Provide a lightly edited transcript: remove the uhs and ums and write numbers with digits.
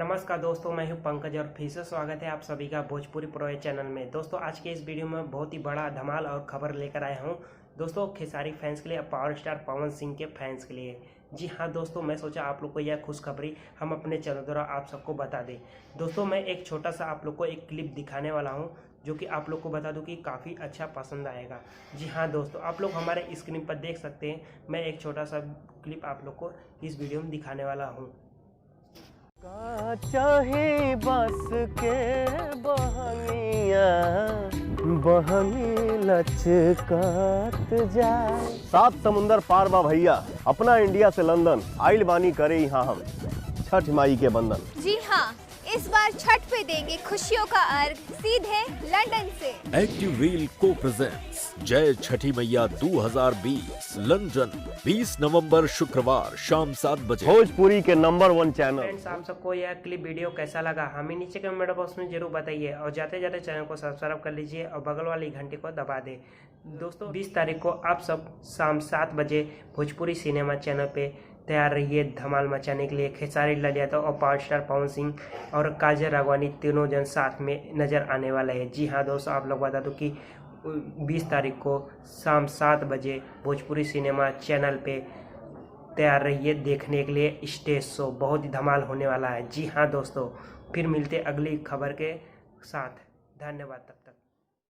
नमस्कार दोस्तों, मैं हूं पंकज और फिर से स्वागत है आप सभी का भोजपुरी प्रो चैनल में। दोस्तों आज के इस वीडियो में बहुत ही बड़ा धमाल और खबर लेकर आया हूं। दोस्तों खेसारी फैंस के लिए, पावर स्टार पवन सिंह के फैंस के लिए। जी हाँ दोस्तों, मैं सोचा आप लोग को यह खुशखबरी हम अपने चैनल द्वारा आप सबको बता दें। दोस्तों मैं एक छोटा सा आप लोग को एक क्लिप दिखाने वाला हूँ जो कि आप लोग को बता दूं कि काफ़ी अच्छा पसंद आएगा। जी हाँ दोस्तों, आप लोग हमारे स्क्रीन पर देख सकते हैं। मैं एक छोटा सा क्लिप आप लोग को इस वीडियो में दिखाने वाला हूँ। चाहे बस के बहनिया बहनी लचकात जाए। 7 समुंदर पार बा भैया, अपना इंडिया से लंदन आइल बानी करे यहाँ हम छठ माई के बंधन। जी हाँ, इस बार छठ पे देंगे खुशियों का अर्घ सीधे लंदन से। एक्टिव व्हील को प्रेजेंट्स जय छठी मैया 2020 लंदन 20 नवंबर शुक्रवार शाम 7 बजे भोजपुरी के नंबर 1 चैनल। फ्रेंड्स, आप सबको यह क्लिप वीडियो कैसा लगा हमें नीचे कमेंट बॉक्स में जरूर बताइए और जाते जाते चैनल को सब्सक्राइब कर लीजिए और बगल वाली घंटी को दबा दें। दोस्तों 20 तारीख को आप सब शाम 7 बजे भोजपुरी सिनेमा चैनल पे तैयार रहिए धमाल मचाने के लिए। खेसारी लाल यादव और पावर स्टार पवन सिंह और काजल राघवानी तीनों जन साथ में नजर आने वाले हैं। जी हाँ दोस्तों, आप लोग बता दो कि 20 तारीख को शाम 7 बजे भोजपुरी सिनेमा चैनल पे तैयार रहिए देखने के लिए स्टेज शो। बहुत ही धमाल होने वाला है। जी हाँ दोस्तों, फिर मिलते अगली खबर के साथ। धन्यवाद। तब तक।